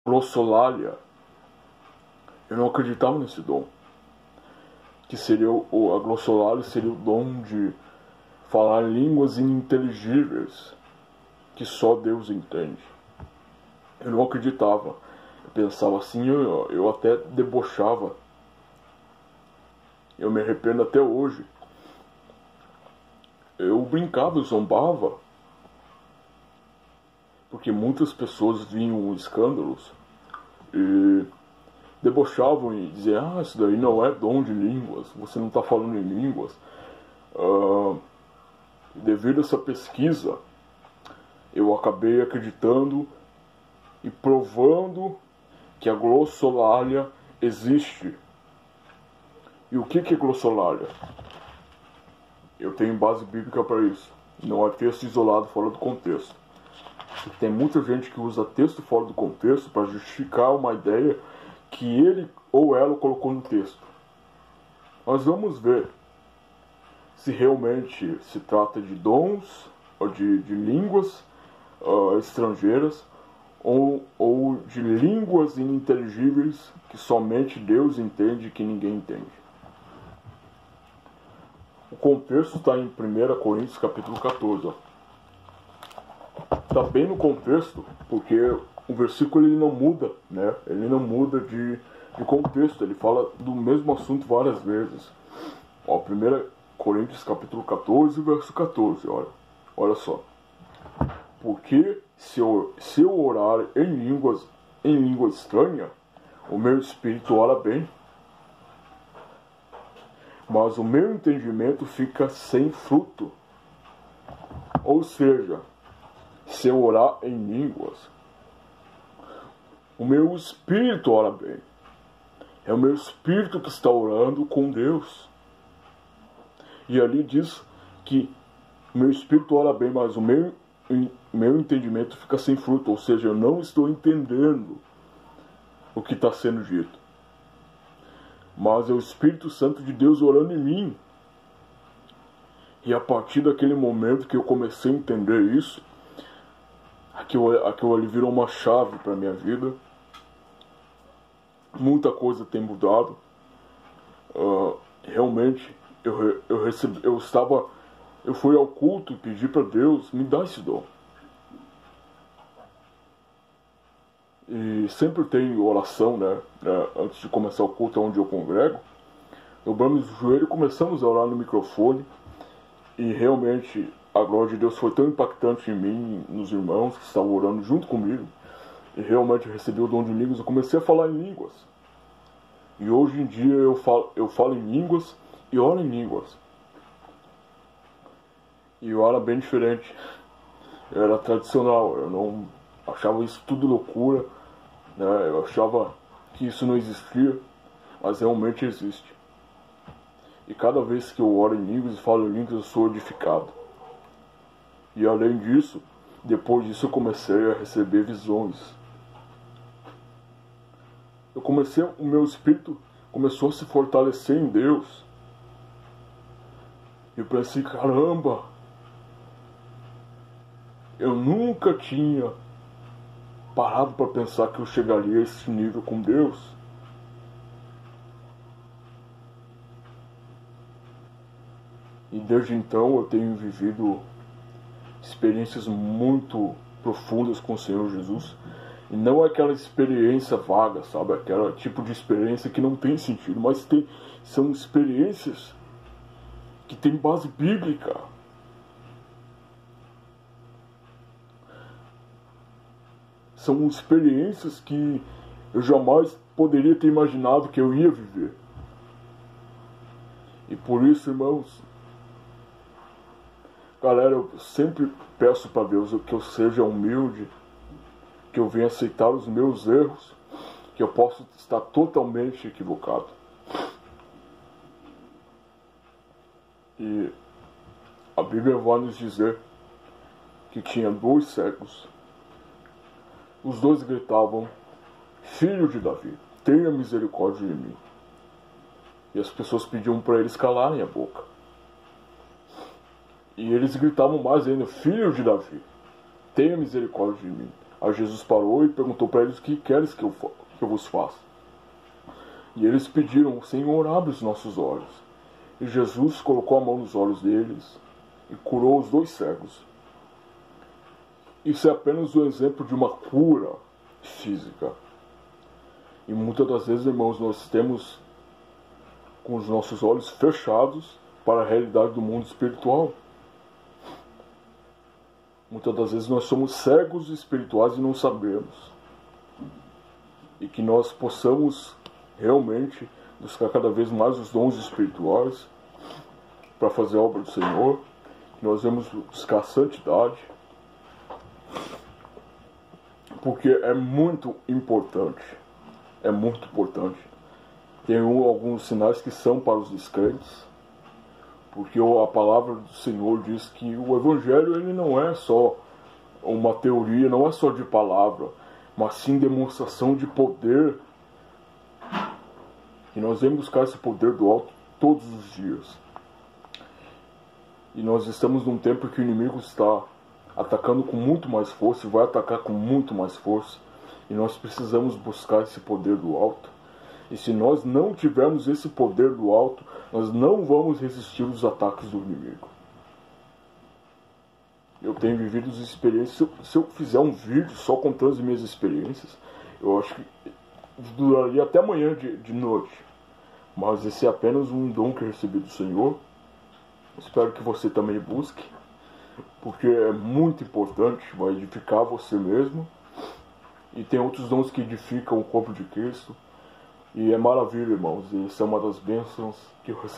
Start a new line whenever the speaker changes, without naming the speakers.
glossolalia. Eu não acreditava nesse dom. Que seria a glossolalia seria o dom de falar línguas ininteligíveis que só Deus entende. Eu não acreditava. Eu pensava assim, eu até debochava. Eu me arrependo até hoje. Eu brincava, eu zombava. Porque muitas pessoas viam escândalos e debochavam e diziam: isso daí não é dom de línguas, você não está falando em línguas. Devido a essa pesquisa, eu acabei acreditando e provando que a glossolalia existe. E o que é glossolalia? Eu tenho base bíblica para isso. Não é texto isolado fora do contexto. Tem muita gente que usa texto fora do contexto para justificar uma ideia que ele ou ela colocou no texto. Nós vamos ver se realmente se trata de dons ou de línguas estrangeiras ou de línguas ininteligíveis que somente Deus entende e que ninguém entende. O contexto está em 1 Coríntios capítulo 14. Está bem no contexto, porque o versículo ele não muda, né? Ele não muda de contexto, ele fala do mesmo assunto várias vezes. 1 Coríntios capítulo 14, verso 14, olha só. Porque se eu orar em língua estranha, o meu espírito ora bem, mas o meu entendimento fica sem fruto. Ou seja, se eu orar em línguas, o meu espírito ora bem. É o meu espírito que está orando com Deus. E ali diz que o meu espírito ora bem, mas o meu entendimento fica sem fruto. Ou seja, eu não estou entendendo o que está sendo dito. Mas é o Espírito Santo de Deus orando em mim. E a partir daquele momento que eu comecei a entender isso, aquilo ali virou uma chave para a minha vida. Muita coisa tem mudado. Realmente, eu fui ao culto e pedi para Deus me dar esse dom. E sempre tem oração, né? Antes de começar o culto, onde eu congrego, dobramos o joelho e começamos a orar no microfone. E realmente a glória de Deus foi tão impactante em mim, nos irmãos que estavam orando junto comigo. E realmente eu recebi o dom de línguas. Eu comecei a falar em línguas. E hoje em dia eu falo em línguas e oro em línguas. E eu era bem diferente. Eu era tradicional. Eu não achava isso tudo loucura, né? Eu achava que isso não existia, mas realmente existe. E cada vez que eu oro em línguas e falo em línguas, eu sou edificado. E além disso, depois disso eu comecei a receber visões. O meu espírito começou a se fortalecer em Deus. E eu pensei, caramba, eu nunca tinha parado para pensar que eu chegaria a esse nível com Deus. E desde então eu tenho vivido experiências muito profundas com o Senhor Jesus. E não é aquela experiência vaga, sabe? Aquela tipo de experiência que não tem sentido, mas são experiências que têm base bíblica. São experiências que eu jamais poderia ter imaginado que eu ia viver. E por isso, irmãos, galera, eu sempre peço para Deus que eu seja humilde, que eu venha aceitar os meus erros, que eu possa estar totalmente equivocado. E a Bíblia vai nos dizer que tinha 2 cegos. Os 2 gritavam: Filho de Davi, tenha misericórdia de mim. E as pessoas pediam para eles calarem a boca. E eles gritavam mais ainda: Filho de Davi, tenha misericórdia de mim. Aí Jesus parou e perguntou para eles: o que queres que eu vos faça? E eles pediram: Senhor, abre os nossos olhos. E Jesus colocou a mão nos olhos deles e curou os 2 cegos. Isso é apenas um exemplo de uma cura física. E muitas das vezes, irmãos, nós temos com os nossos olhos fechados para a realidade do mundo espiritual. Muitas das vezes nós somos cegos espirituais e não sabemos. E que nós possamos realmente buscar cada vez mais os dons espirituais para fazer a obra do Senhor. Que nós vamos buscar a santidade. Porque é muito importante. É muito importante. Tem alguns sinais que são para os descrentes. Porque a palavra do Senhor diz que o Evangelho ele não é só uma teoria, não é só de palavra, mas sim demonstração de poder. E nós vamos buscar esse poder do alto todos os dias. E nós estamos num tempo que o inimigo está atacando com muito mais força e vai atacar com muito mais força. E nós precisamos buscar esse poder do alto. E se nós não tivermos esse poder do alto, nós não vamos resistir aos ataques do inimigo. Eu tenho vivido as experiências. Se eu fizer um vídeo só contando as minhas experiências, eu acho que duraria até amanhã de noite. Mas esse é apenas um dom que eu recebi do Senhor. Espero que você também busque, porque é muito importante, vai edificar você mesmo. E tem outros dons que edificam o corpo de Cristo. E é maravilha, irmãos. E isso é uma das bênçãos que eu recebi.